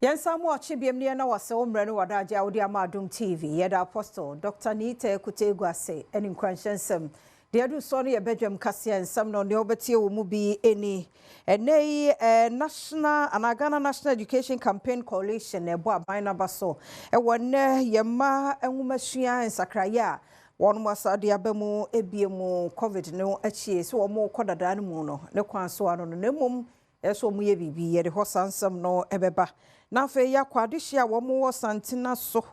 Yensamu Achibiem na wase omre no wadaje awodi ama Adom TV yeda apostle Dr. Nite Kutegwase eni nkranshensem de adu so no ye Badwam kase ensem no ne obetie wo mu bi eni enei national Ghana National Education Campaign Coalition ebo aban na baso wonne yema enwumasua ensakraya won wasa de abamu ebiemu covid no achie so wo mo kodada no mu no ne kwan so ano no nemum eso mu ye bibi ye de hosansem no ebeba na fe ya kwadehia wo mo santina so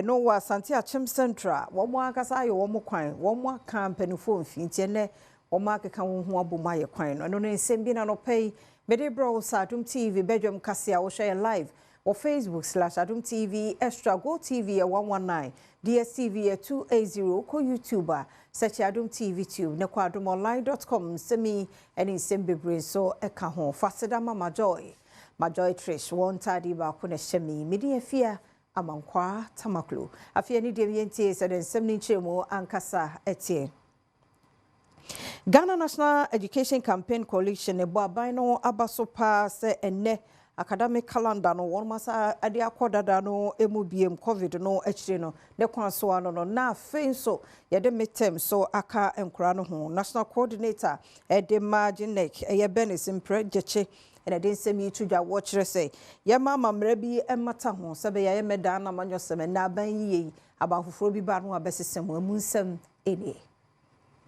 no wa santi achim central wo mo akasa ye wo mo kwan wo mo campaign fo mfintie ne wo mo akeka wo ho aboma ye kwan no no nsem bi na no pay mede bro sa Adom TV Badwam kase a wo share live or Facebook/Adom TV Extra Go TV 119 DSTV 280 ko YouTuber search Adom TV tube ne kwa adomonline.com semi any sembebre so eka ho faseda mama joy Trish won tadi ba ko na shemi media fia amankwa tamaklo afia ni de yentie se den semni chemo ankasa etie Ghana National Education Campaign Coalition ebo aban no abaso pa se enne academic calendar no won masa ade akodada no emubiem covid no achire no ne kwan so ano no na afen so ye de midterm so aka enkura no ho national coordinator ede marginek ye benesim prejeche ene de nsemi tudwa wo kire say ye mama mra bi emata ho sebe ye meda na manyosem na aban yiye abanfoforo bi ba no abesesem amunsem ene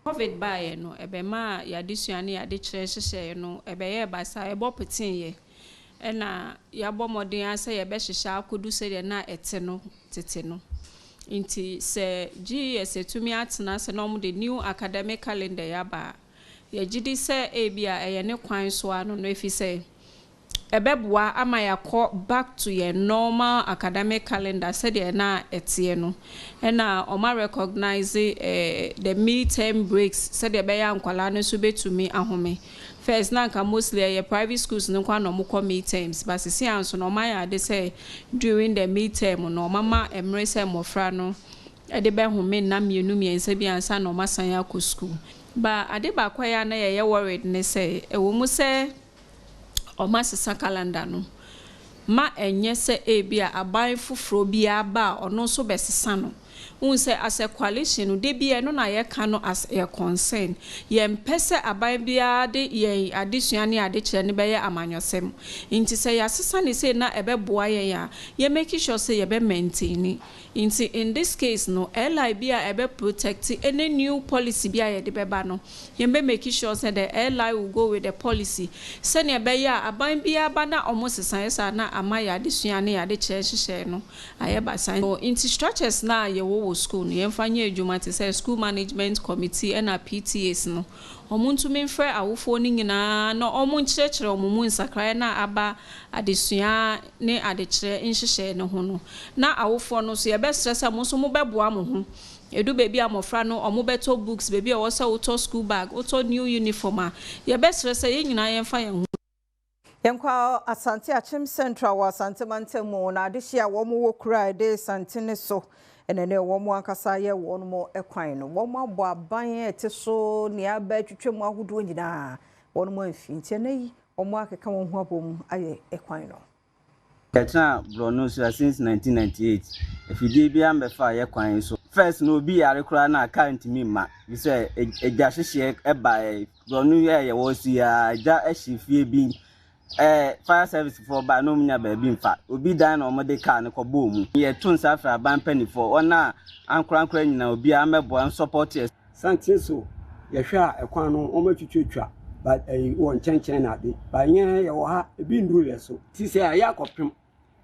covid bae no ebe ma ya disuane ya de kire hyehyɛ no ebe ye ba sa ebo petin ye ena ya bomodin ase ye be hyehyɛ akodu se de na ete no tete no nti se GS etumi atena se no mo de new academic calendar ya ba ye gidi se ebia eye ne kwan so ano no efi se ebeboa ama yakọ back to your normal academic calendar said de na etie no ena oma recognize the midterm breaks said de be ya nkwala no so betumi ahome first na nka mostly your private schools no kwa no mo midterms but sisi anso no ma ya de say during the midterm no mama emre say mofra no e de be home na mienu miensa bi ansa no masan ya ko school ba ade ba kwa ya na ye worried ne say e wo mu say o masesa calendar no ma enye se ebia aban foforo bia ba ono so besesa no unse as a coalition no de bia no na ye ka no as a concern ye mpese aban bia de ye adesuane ade kire ne be ye amanyosem nti se ya sesa ne se na ebeboa ye ya ye make sure say ye be maintain nti in this case no LI bia ebe protect any new policy bia ye de beba no ye be make sure say the LI will go with the policy se ne be ya aban bia ba na omo sesa yesa na amaya adesuane ade kire hyehyɛ no aye ba san so nti structures na ye wo school no yemfanye adwuma te say school management committee and PTAs no omuntu menfre awofo ni nyina no omu nkyerɛkyerɛ omumu nsakra na aba adesua ne adekyerɛ nhyehyɛ ne ho no na awofo no so ye be stress am so mo beboa mo ho edu baby amofra no omo beto books baby o so auto school bag auto new uniform ye be stress ye nyina yemfa ye ho yenkwa asante achim central wa asante mantemu na adehia wo mo wo kura de santene so enene wo mo ankasa ye wo no mo ekwan no wo mo abo aban ete so ne aba twetwem ahodo nyina wo no mo amfintie na yi wo mo akeka wo ho abom aye ekwan no Ketna Brono since 1998 efidie bia mbefa ye kwan so first no bi yare kura na account mi ma bi say eja hyehye eba Brono ye wo si ya eja ehifie bi fire service for ba no munya ba bi mfa obi dan na omode car ne kobo mu ye tun safra ban pani for ona ankra nyina obi amebo support santin so ye hwa ekwan no omatwetwetwa ba won chenchen na de ba yen ye wo ha ebi nduru le so ti se ya kopem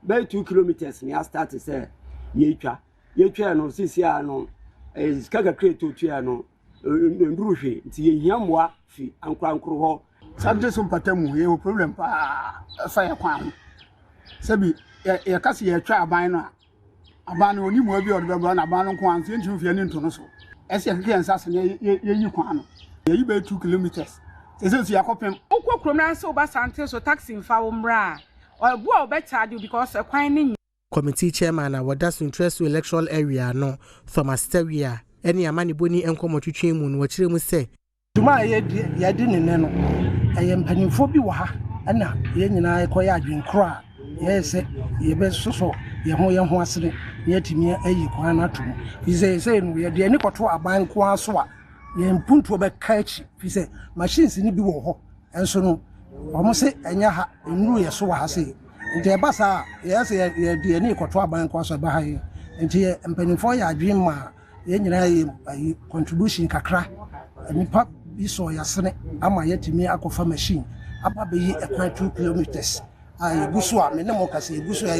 ba 2 kilometers ni start say ye twa no sisi a no skaga create otu ya no nduru hwe ti ye hiamwa fi ankra ho subject some patamu ye problem pa fire kwan sabi ye kasi ye twa aban no aban no oni mu abi odbe na aban no kwan so ntu fie ni nto no so ese ye keke nsase ye yi kwan no ye yi be 2 kilometers se yakopem okokrom na so ba sante so taxi mfa wo mra obu a obetade because kwan ni committee chairman awodas interest to electoral area no Thomas Tewia eni amani boni enkomotwetwe mu no wakire mu se tuma ye di ne no eye mpanimfo bi wo ha na ye nyina ekoya adwenkro a yes ye be so ye ho asene ye timi ayi kwan na to fi say no ye de ni kwoto aban ko aso a ye mpuntu be kachi fi say machines ni bi wo ho enso no omo se enya ha enuru ye so wa ha say nti e basa ye say ye de ni kwoto aban ko aso ba ha ye nti ye mpanimfo ya adwen ma ye nyina ye contribution kakra nipa bi so yasene ama ye timi akofa machine aba be yi 2 kilometers ay gusu a me ne mo kase gusu ya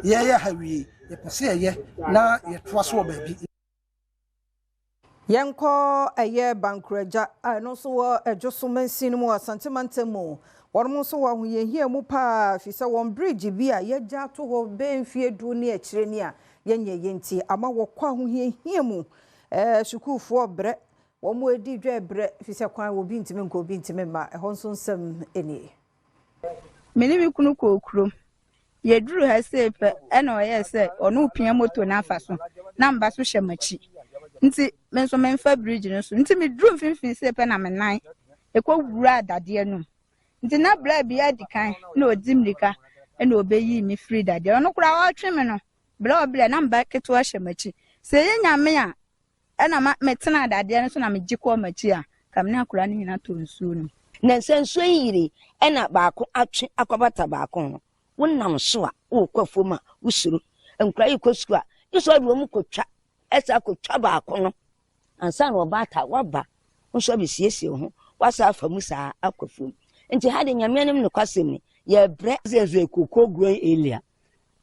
ye hawi ye pese ye na ye toa so ba bi Yanko eye bankreja no so wo ejoso mansin mu asantemantemu wormo so wo ye hia mu pa fi se won bridge bi a ye ja to ho be mfie du ne akire ni a yenye yenti ama wo kwa ho hia mu sukufo bre wo mo edi dwa bre fi se kwan wo bi ntime nko bi ntime ma ho nso nsem eni meni bi kunu ko okrom ye duru ha sepe ena oye se onu pia moto na afa so na mba so hwemachi nti menso menfa bridge no so nti me duru finfin sepe na menan ekwa wura adade no nti na bra bia dikan na odimrika ena obeyi mi free dade ono kura wa twe me no bra na mba keto hwemachi se ye nyame a ena metena adade no so na megiko machi a kamne akura ni na to nsuo no na nsenso yiri ena baako atwe akobata baako no wonnam so a wokofo ma usuru enkura yikosu a iso do mu kotwa esa kotwa baako no ansa na obata waba nso be siesie ho wasa afa musa akofo nti hade nyamenem ne kwasem ne ye bre zezo ekoko growing area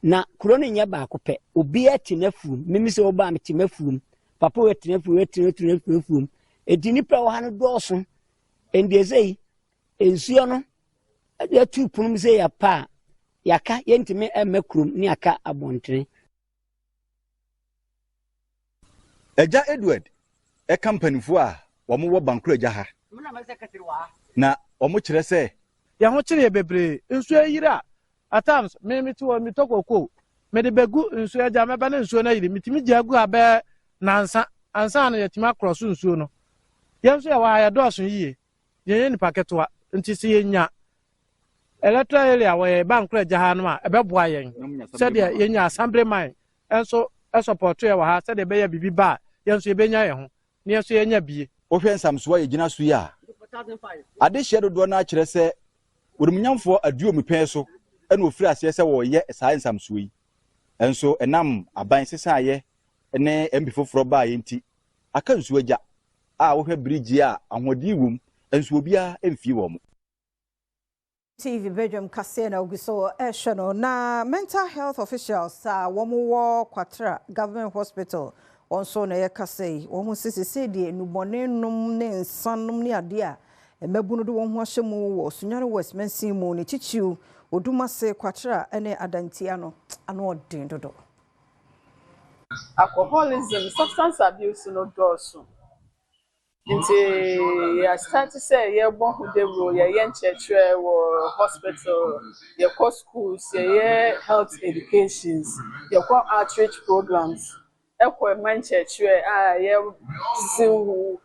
na kuro no nya baako pe obi atinafu mimi se oba ametimafu papa wetinafu edini pra wo ha no dooso endezei ensuo no ya tu punum se ya pa yaka yentime emekrum ni aka abontre eja Edward company fu a wo mo wo bankro eja ha na wo mo kire se ya ho kire bebre ensuo yira at times me to mi tokoko me de begu ensuo eja me ba na ensuo na yiri mitimi jagu abe nansa ansa na yatima cross ensuo no yenso ya wa ya dooso yiye yenye ni paketwa nti se yenya electoral area we bank reja ha no a ebeboa yen said yenya assembly mine enso support ya wa ha said be ya bibi ba yenso ebenya ye ho ne yenso yenya bie ohwe nsamso ye gina so ya ade hye dodo na akire se wodumnyamfo aduo mepɛ so ena ofiri ase se wo ye saa nsamso yi enso enam aban sesa ye ne mbi foforo ba ye nti aka nsu agya a wohwe bridge a ahodi wom enso obia emfie wo mo TV Badwam kase na oguso ehwe na mental health officials womo kwatra government hospital onso na ye kase wo hu sisi de nubone num ne nsanum ne ade a emebunu do wo hu ahyemu wo sunyare west mensin mu ne chichiu odumase kwatra ene adantia no ano odin dodo alcoholism substance abuse no doso nti ya start say ye bon hu de ro ye nchechwe wo hospital ye co schools ye health educations ye co outreach programs ekwo manchechwe a ye siwu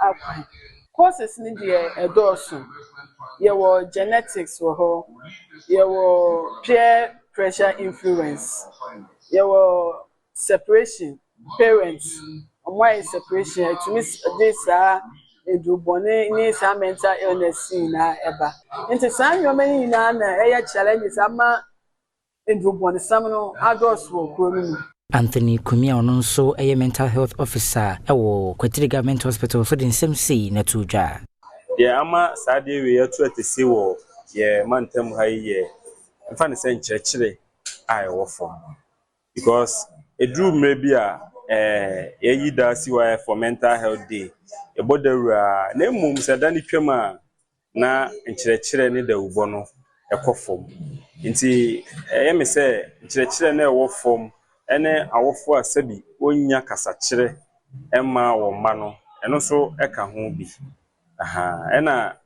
akwa courses ni de edoso ye wo genetics wo ho ye wo peer pressure influence ye wo separation parents why separation to miss this edubone ni some mental illness na eba nti san yo many na challenges ama edubone some no adults wo kromi Anthony Kumia ono nso mental health officer ewo Kwetiri Government Hospital so den semsi na tuja ama sade we yatu atese wo ye mantem ha ye mfa ne se nkyerɛkyerɛ a wo fom because edru mrebi a yeyi da siwa for mental health day ebodawura na emum sada ni twam na nkyerɛkyerɛ ne da ubo no ekofom nti me se nkyerɛkyerɛ na ewo fom ene awofo asabi onya kasakyerɛ emma wo ma no eno so eka ho bi ena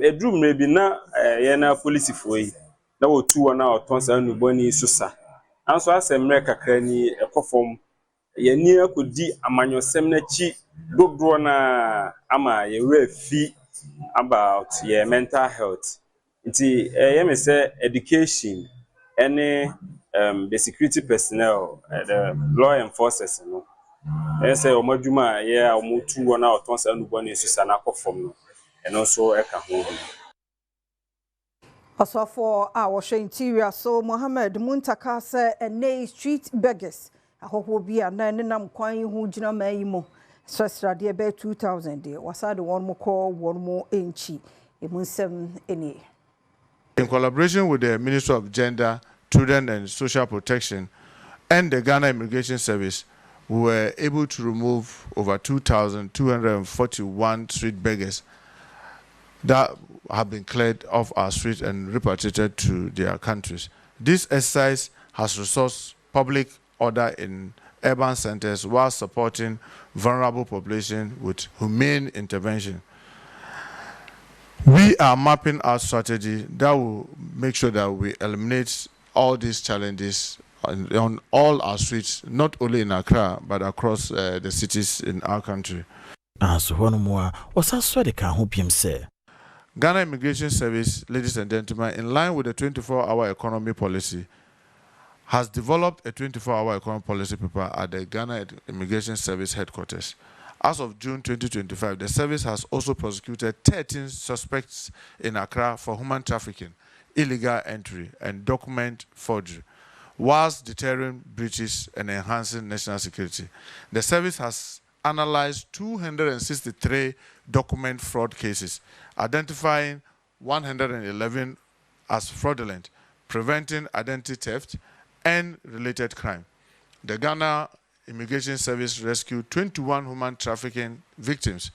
edru mrebi na ye na police foi na wotu wona otonsa nuboni susa anso asemre kakra ni ekofom yeni akodi amanyosem na chi dodo na ama ye refi about your mental health nti me say education any the security personnel, the law enforcers, you know. I say Omajuma, yeah, Omutu one out once and one is Sanako from, and also Eka home. Also for our interior, so Mohammed Muntaka said a nay street beggars. I hope will be a nam quine who jina maymo. Stress radia be 2000 dear. Was I the one more call, one more inchy. It means 7 any. In collaboration with the Ministry of Gender, Children and Social Protection and the Ghana Immigration Service, we were able to remove over 2,241 street beggars that have been cleared off our streets and repatriated to their countries. This exercise has resourced public order in urban centers while supporting vulnerable population with humane intervention. We are mapping our strategy that will make sure that we eliminate all these challenges on all our streets, not only in Accra, but across the cities in our country. Ghana Immigration Service, ladies and gentlemen, in line with the 24-hour economy policy, has developed a 24-hour economy policy paper at the Ghana Immigration Service headquarters. As of June 2025, the service has also prosecuted 13 suspects in Accra for human trafficking, illegal entry, and document forgery, whilst deterring breaches and enhancing national security. The service has analyzed 263 document fraud cases, identifying 111 as fraudulent, preventing identity theft and related crime. The Ghana Immigration Service rescued 21 human trafficking victims,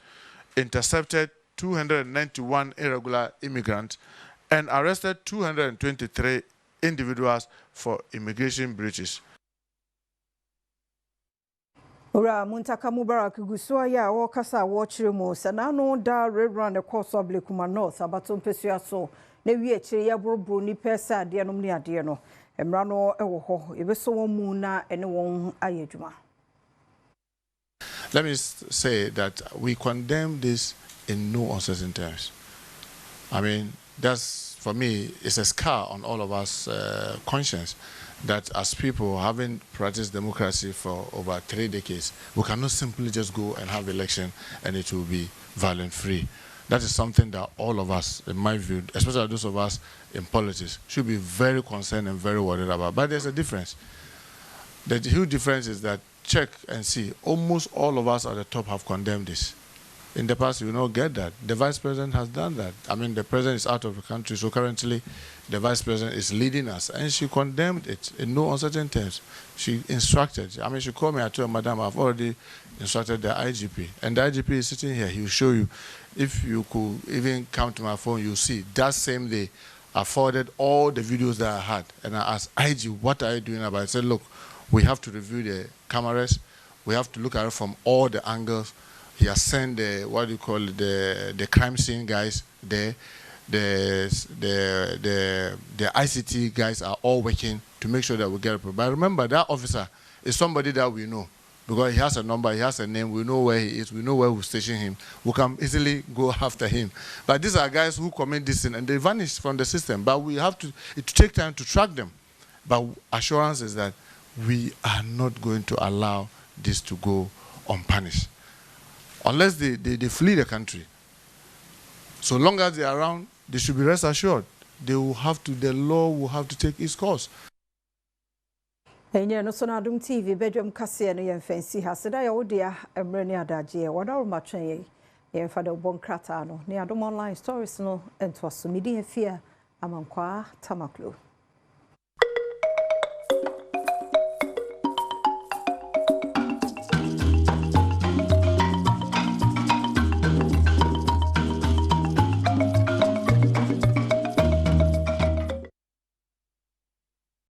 intercepted 291 irregular immigrants, and arrested 223 individuals for immigration breaches. Ora Muntaka Mubarak gusua ya wakasa watchire mo sanano da rerun the course of Blekuma North abaton pesua so na wie chire ya borobro ni pesa ade no ni ade no emra no ewo ho ebeso won mu na ene won ayedwuma. Let me say that we condemn this in no uncertain terms. I mean, that's, for me, it's a scar on all of us conscience that as people having practiced democracy for over 3 decades, we cannot simply just go and have election and it will be violent-free. That is something that all of us, in my view, especially those of us in politics, should be very concerned and very worried about. But there's a difference. The huge difference is that, check and see, almost all of us at the top have condemned this. In the past, you don't get that. The vice president has done that. I mean, the president is out of the country, so currently the vice president is leading us, and she condemned it in no uncertain terms. She instructed, I mean, she called me, I told her, Madam, I've already instructed the IGP, and the IGP is sitting here. He will show you. If you could even come to my phone, you'll see that same day I forwarded all the videos that I had, and I asked, IG, what are you doing about it? I said, look, we have to review the cameras. We have to look at it from all the angles. He has sent the, what do you call it, the crime scene guys there. The ICT guys are all working to make sure that we get it. But remember, that officer is somebody that we know, because he has a number, he has a name, we know where he is, we know where we station him. We can easily go after him. But these are guys who commit this sin and they vanish from the system. But we have to, it take time to track them. But assurance is that we are not going to allow this to go unpunished. Unless they flee the country. So long as they are around, they should be rest assured. They will have to, the law will have to take its course. Enye no so na Adom TV Badwam kase no ye fancy haseda ya wodia emre ne adaje wada ro matwen ye ye fa de bon krata no ne Adom online stories no ento so midi afia amankwa tamaklo.